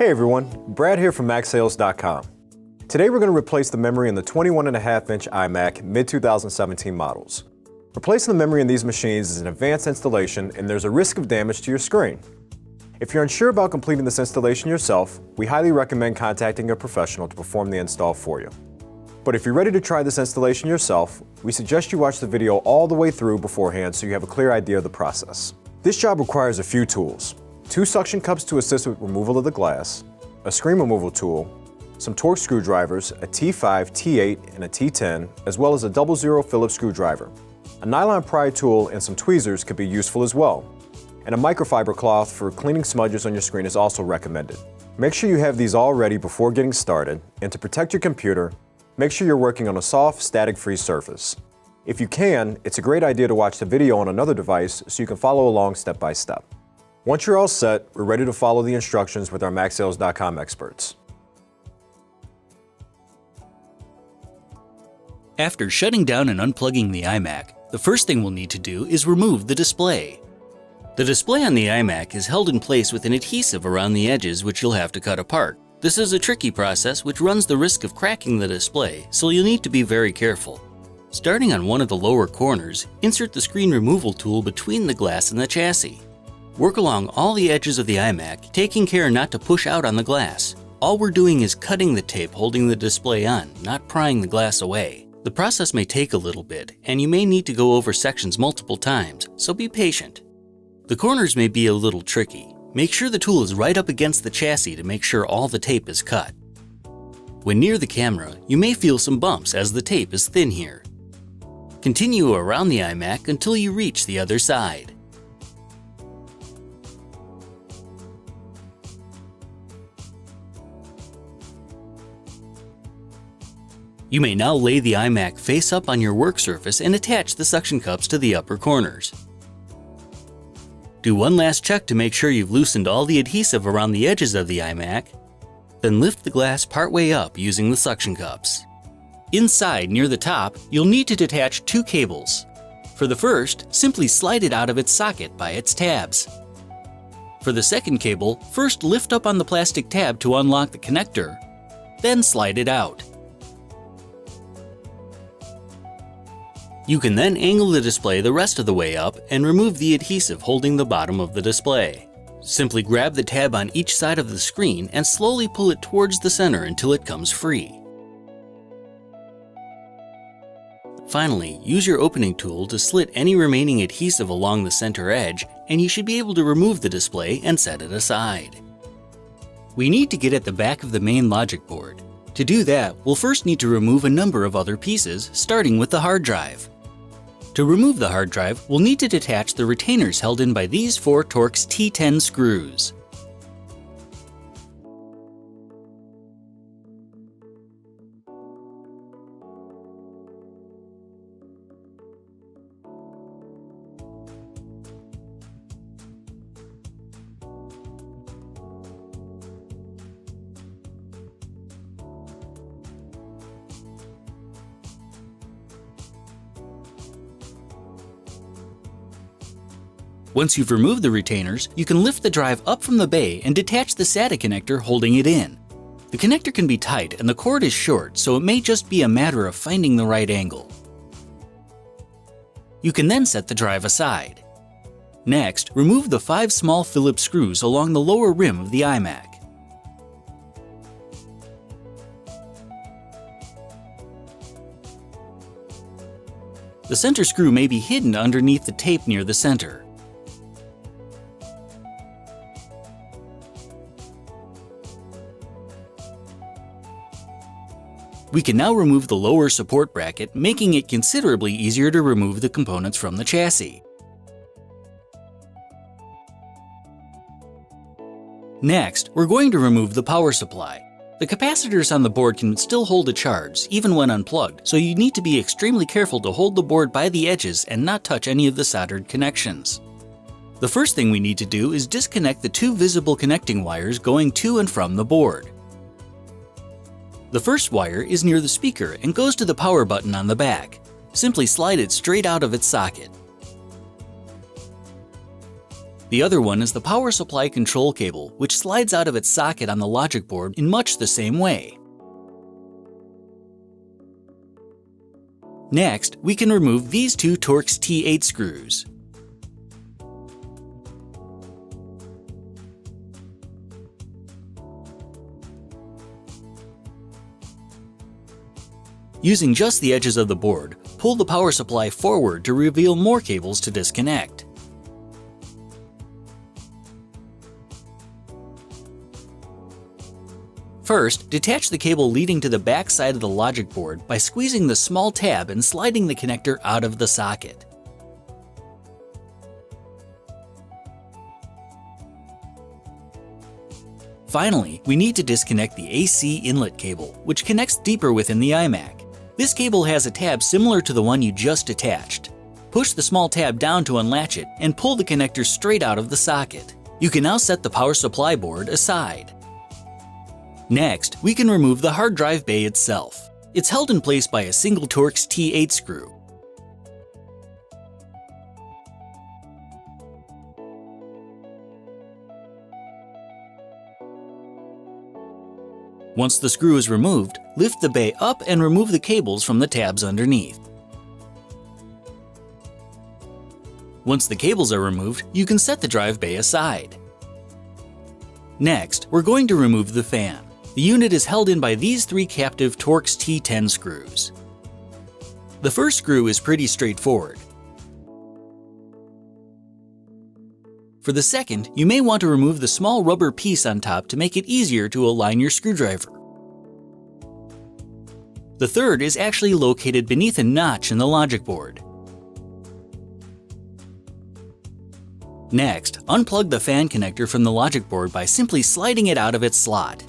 Hey everyone, Brad here from MacSales.com. Today we're going to replace the memory in the 21.5-inch iMac mid-2017 models. Replacing the memory in these machines is an advanced installation and there's a risk of damage to your screen. If you're unsure about completing this installation yourself, we highly recommend contacting a professional to perform the install for you. But if you're ready to try this installation yourself, we suggest you watch the video all the way through beforehand so you have a clear idea of the process. This job requires a few tools: 2 suction cups to assist with removal of the glass, a screen removal tool, some Torx screwdrivers, a T5, T8, and a T10, as well as a 00 Phillips screwdriver. A nylon pry tool and some tweezers could be useful as well. And a microfiber cloth for cleaning smudges on your screen is also recommended. Make sure you have these all ready before getting started, and to protect your computer, make sure you're working on a soft, static-free surface. If you can, it's a great idea to watch the video on another device so you can follow along step by step. Once you're all set, we're ready to follow the instructions with our MacSales.com experts. After shutting down and unplugging the iMac, the first thing we'll need to do is remove the display. The display on the iMac is held in place with an adhesive around the edges which you'll have to cut apart. This is a tricky process which runs the risk of cracking the display, so you'll need to be very careful. Starting on one of the lower corners, insert the screen removal tool between the glass and the chassis. Work along all the edges of the iMac, taking care not to push out on the glass. All we're doing is cutting the tape holding the display on, not prying the glass away. The process may take a little bit, and you may need to go over sections multiple times, so be patient. The corners may be a little tricky. Make sure the tool is right up against the chassis to make sure all the tape is cut. When near the camera, you may feel some bumps as the tape is thin here. Continue around the iMac until you reach the other side. You may now lay the iMac face up on your work surface and attach the suction cups to the upper corners. Do one last check to make sure you've loosened all the adhesive around the edges of the iMac, then lift the glass partway up using the suction cups. Inside, near the top, you'll need to detach 2 cables. For the first, simply slide it out of its socket by its tabs. For the second cable, first lift up on the plastic tab to unlock the connector, then slide it out. You can then angle the display the rest of the way up and remove the adhesive holding the bottom of the display. Simply grab the tab on each side of the screen and slowly pull it towards the center until it comes free. Finally, use your opening tool to slit any remaining adhesive along the center edge, and you should be able to remove the display and set it aside. We need to get at the back of the main logic board. To do that, we'll first need to remove a number of other pieces, starting with the hard drive. To remove the hard drive, we'll need to detach the retainers held in by these 4 Torx T10 screws. Once you've removed the retainers, you can lift the drive up from the bay and detach the SATA connector holding it in. The connector can be tight and the cord is short, so it may just be a matter of finding the right angle. You can then set the drive aside. Next, remove the 5 small Phillips screws along the lower rim of the iMac. The center screw may be hidden underneath the tape near the center. We can now remove the lower support bracket, making it considerably easier to remove the components from the chassis. Next, we're going to remove the power supply. The capacitors on the board can still hold a charge, even when unplugged, so you need to be extremely careful to hold the board by the edges and not touch any of the soldered connections. The first thing we need to do is disconnect the 2 visible connecting wires going to and from the board. The first wire is near the speaker and goes to the power button on the back. Simply slide it straight out of its socket. The other one is the power supply control cable, which slides out of its socket on the logic board in much the same way. Next, we can remove these two Torx T8 screws. Using just the edges of the board, pull the power supply forward to reveal more cables to disconnect. First, detach the cable leading to the back side of the logic board by squeezing the small tab and sliding the connector out of the socket. Finally, we need to disconnect the AC inlet cable, which connects deeper within the iMac. This cable has a tab similar to the one you just detached. Push the small tab down to unlatch it and pull the connector straight out of the socket. You can now set the power supply board aside. Next, we can remove the hard drive bay itself. It's held in place by a single Torx T8 screw. Once the screw is removed, lift the bay up and remove the cables from the tabs underneath. Once the cables are removed, you can set the drive bay aside. Next, we're going to remove the fan. The unit is held in by these three captive Torx T10 screws. The first screw is pretty straightforward. For the second, you may want to remove the small rubber piece on top to make it easier to align your screwdriver. The third is actually located beneath a notch in the logic board. Next, unplug the fan connector from the logic board by simply sliding it out of its slot.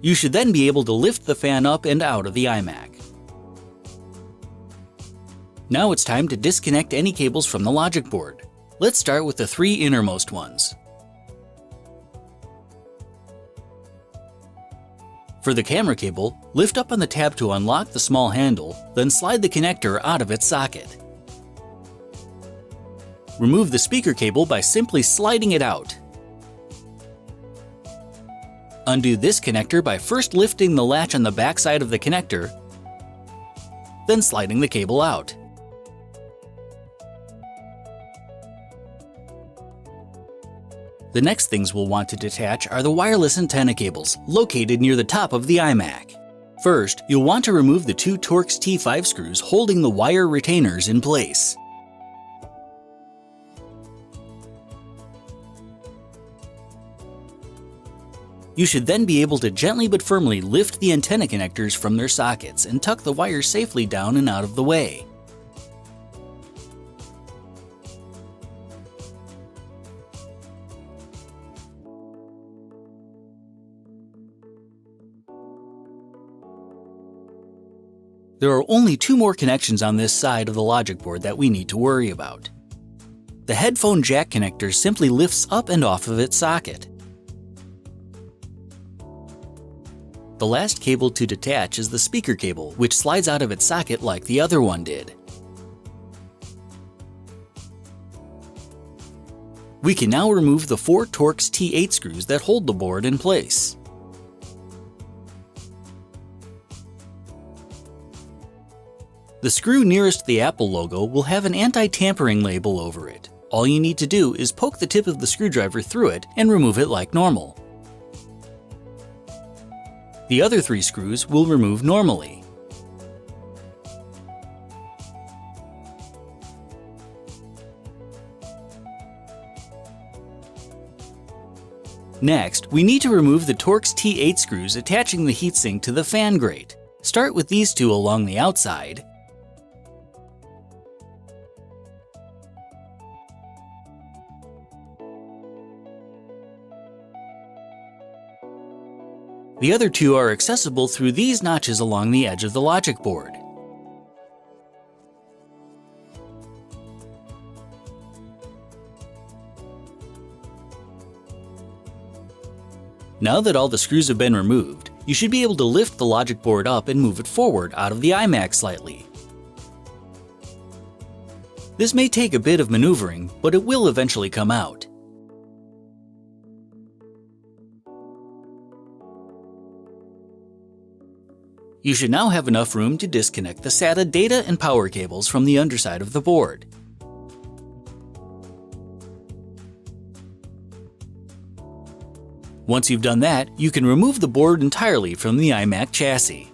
You should then be able to lift the fan up and out of the iMac. Now it's time to disconnect any cables from the logic board. Let's start with the three innermost ones. For the camera cable, lift up on the tab to unlock the small handle, then slide the connector out of its socket. Remove the speaker cable by simply sliding it out. Undo this connector by first lifting the latch on the back side of the connector, then sliding the cable out. The next things we'll want to detach are the wireless antenna cables, located near the top of the iMac. First, you'll want to remove the two Torx T5 screws holding the wire retainers in place. You should then be able to gently but firmly lift the antenna connectors from their sockets and tuck the wires safely down and out of the way. There are only two more connections on this side of the logic board that we need to worry about. The headphone jack connector simply lifts up and off of its socket. The last cable to detach is the speaker cable, which slides out of its socket like the other one did. We can now remove the four Torx T8 screws that hold the board in place. The screw nearest the Apple logo will have an anti-tampering label over it. All you need to do is poke the tip of the screwdriver through it and remove it like normal. The other three screws we'll remove normally. Next, we need to remove the Torx T8 screws attaching the heatsink to the fan grate. Start with these two along the outside. The other two are accessible through these notches along the edge of the logic board. Now that all the screws have been removed, you should be able to lift the logic board up and move it forward out of the iMac slightly. This may take a bit of maneuvering, but it will eventually come out. You should now have enough room to disconnect the SATA data and power cables from the underside of the board. Once you've done that, you can remove the board entirely from the iMac chassis.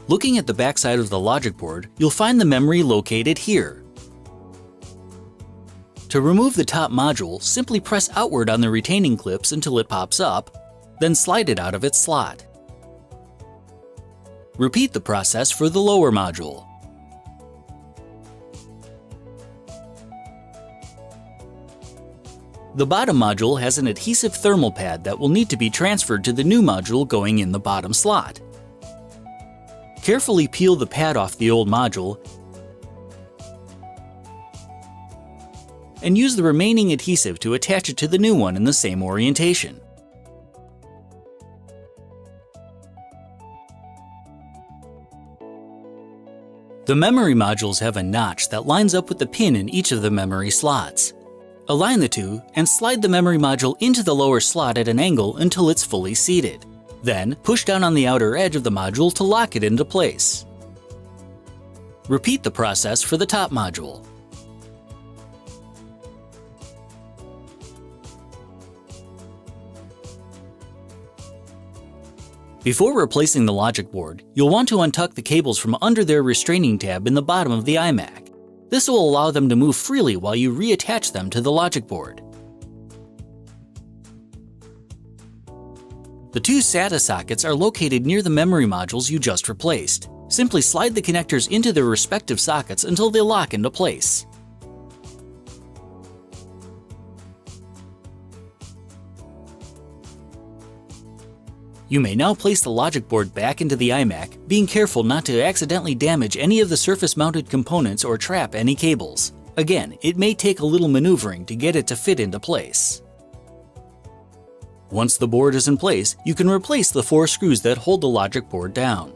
Looking at the backside of the logic board, you'll find the memory located here. To remove the top module, simply press outward on the retaining clips until it pops up, then slide it out of its slot. Repeat the process for the lower module. The bottom module has an adhesive thermal pad that will need to be transferred to the new module going in the bottom slot. Carefully peel the pad off the old module and use the remaining adhesive to attach it to the new one in the same orientation. The memory modules have a notch that lines up with the pin in each of the memory slots. Align the two and slide the memory module into the lower slot at an angle until it's fully seated. Then, push down on the outer edge of the module to lock it into place. Repeat the process for the top module. Before replacing the logic board, you'll want to untuck the cables from under their restraining tab in the bottom of the iMac. This will allow them to move freely while you reattach them to the logic board. The two SATA sockets are located near the memory modules you just replaced. Simply slide the connectors into their respective sockets until they lock into place. You may now place the logic board back into the iMac, being careful not to accidentally damage any of the surface-mounted components or trap any cables. Again, it may take a little maneuvering to get it to fit into place. Once the board is in place, you can replace the 4 screws that hold the logic board down.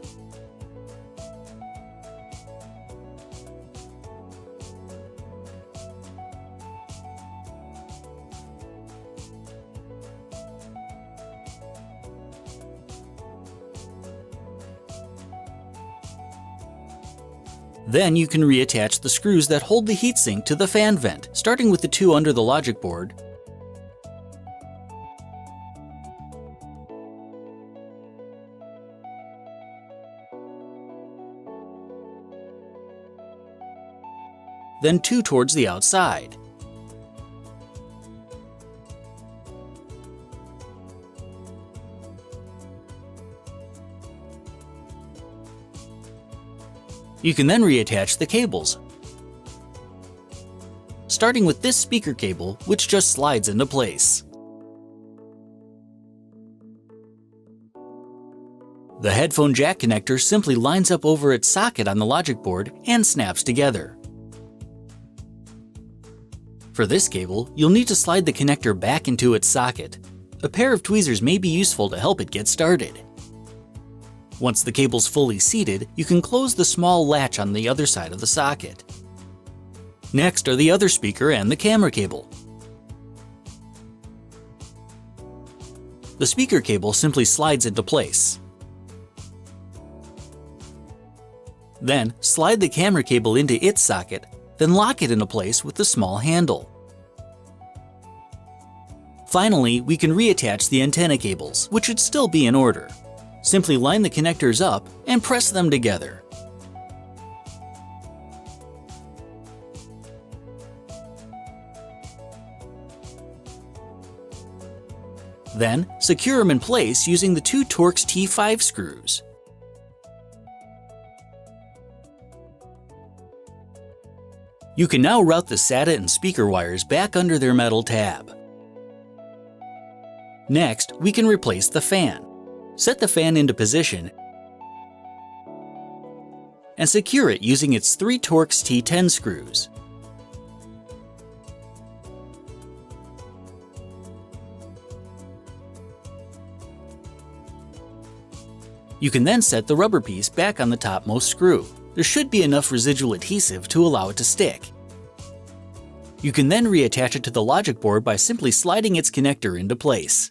Then you can reattach the screws that hold the heatsink to the fan vent, starting with the 2 under the logic board, then 2 towards the outside. You can then reattach the cables, starting with this speaker cable, which just slides into place. The headphone jack connector simply lines up over its socket on the logic board and snaps together. For this cable, you'll need to slide the connector back into its socket. A pair of tweezers may be useful to help it get started. Once the cable's fully seated, you can close the small latch on the other side of the socket. Next are the other speaker and the camera cable. The speaker cable simply slides into place. Then, slide the camera cable into its socket, then lock it into place with the small handle. Finally, we can reattach the antenna cables, which should still be in order. Simply line the connectors up and press them together. Then, secure them in place using the 2 Torx T5 screws. You can now route the SATA and speaker wires back under their metal tab. Next, we can replace the fan. Set the fan into position and secure it using its 3 Torx T10 screws. You You can then set the rubber piece back on the topmost screw. There should be enough residual adhesive to allow it to stick. You can then reattach it to the logic board by simply sliding its connector into place.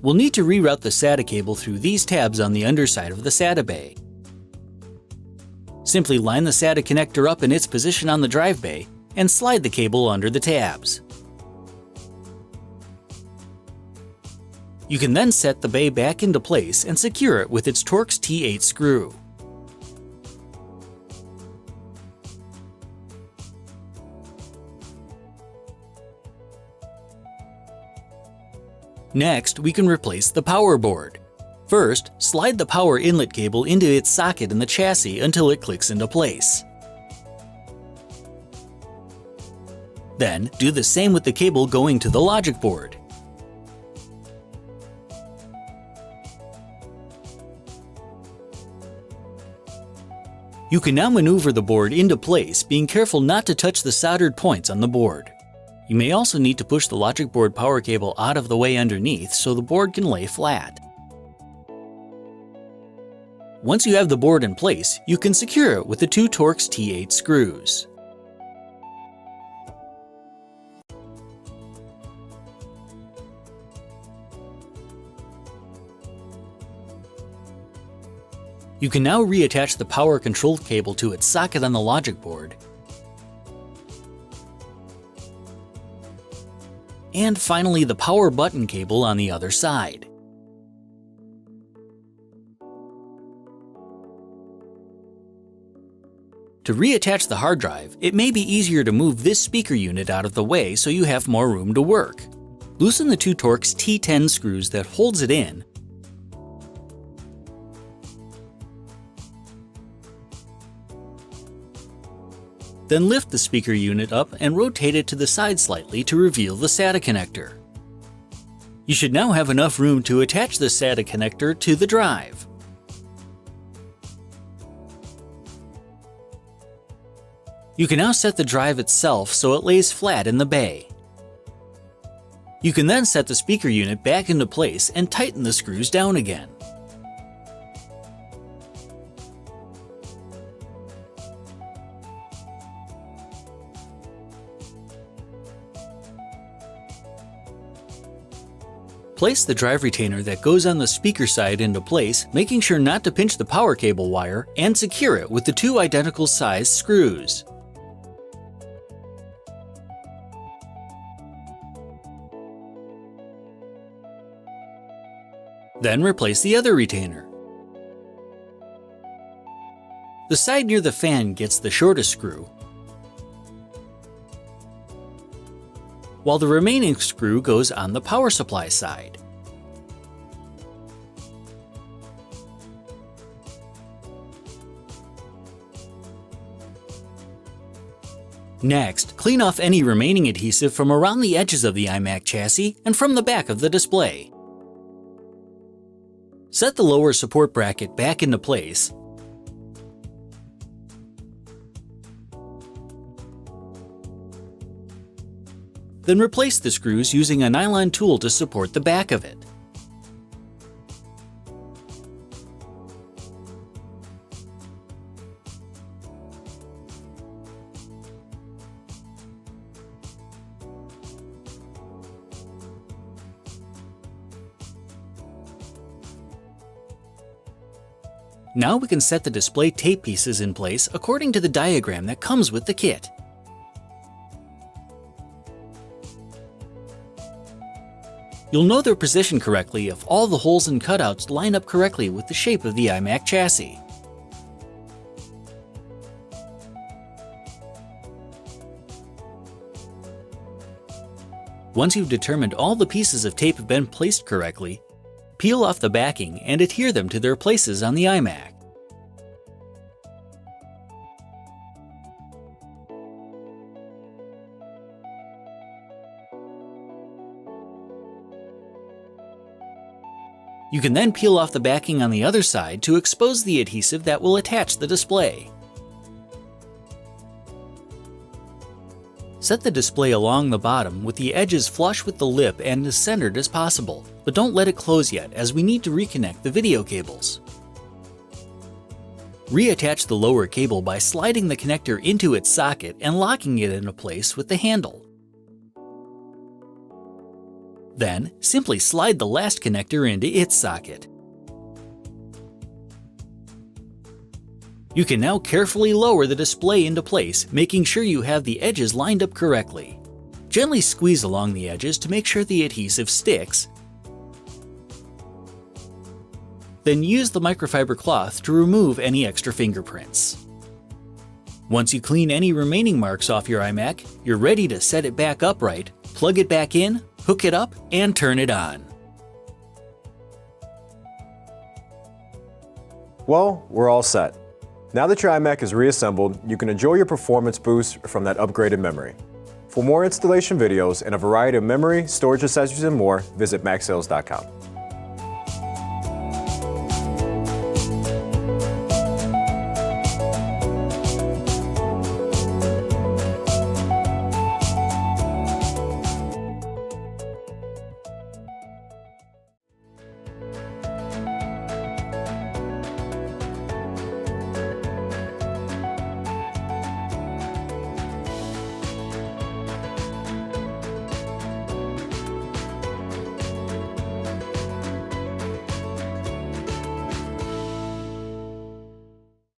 We'll need to reroute the SATA cable through these tabs on the underside of the SATA bay. Simply line the SATA connector up in its position on the drive bay and slide the cable under the tabs. You can then set the bay back into place and secure it with its Torx T8 screw. Next, we can replace the power board. First, slide the power inlet cable into its socket in the chassis until it clicks into place. Then, do the same with the cable going to the logic board. You can now maneuver the board into place, being careful not to touch the soldered points on the board. You may also need to push the logic board power cable out of the way underneath so the board can lay flat. Once you have the board in place, you can secure it with the two Torx T8 screws. You can now reattach the power control cable to its socket on the logic board. And finally, the power button cable on the other side. To reattach the hard drive, it may be easier to move this speaker unit out of the way so you have more room to work. Loosen the two Torx T10 screws that holds it in, then lift the speaker unit up and rotate it to the side slightly to reveal the SATA connector. You should now have enough room to attach the SATA connector to the drive. You can now set the drive itself so it lays flat in the bay. You can then set the speaker unit back into place and tighten the screws down again. Place the drive retainer that goes on the speaker side into place, making sure not to pinch the power cable wire, and secure it with the two identical size screws. Then replace the other retainer. The side near the fan gets the shortest screw, while the remaining screw goes on the power supply side. Next, clean off any remaining adhesive from around the edges of the iMac chassis and from the back of the display. Set the lower support bracket back into place. Then replace the screws using a nylon tool to support the back of it. Now we can set the display tape pieces in place according to the diagram that comes with the kit. You'll know they're positioned correctly if all the holes and cutouts line up correctly with the shape of the iMac chassis. Once you've determined all the pieces of tape have been placed correctly, peel off the backing and adhere them to their places on the iMac. You can then peel off the backing on the other side to expose the adhesive that will attach the display. Set the display along the bottom with the edges flush with the lip and as centered as possible, but don't let it close yet as we need to reconnect the video cables. Reattach the lower cable by sliding the connector into its socket and locking it into place with the handle. Then, simply slide the last connector into its socket. You can now carefully lower the display into place, making sure you have the edges lined up correctly. Gently squeeze along the edges to make sure the adhesive sticks. Then use the microfiber cloth to remove any extra fingerprints. Once you clean any remaining marks off your iMac, you're ready to set it back upright, plug it back in, hook it up, and turn it on. Well, we're all set. Now that your iMac is reassembled, you can enjoy your performance boost from that upgraded memory. For more installation videos and a variety of memory, storage accessories, and more, visit MacSales.com.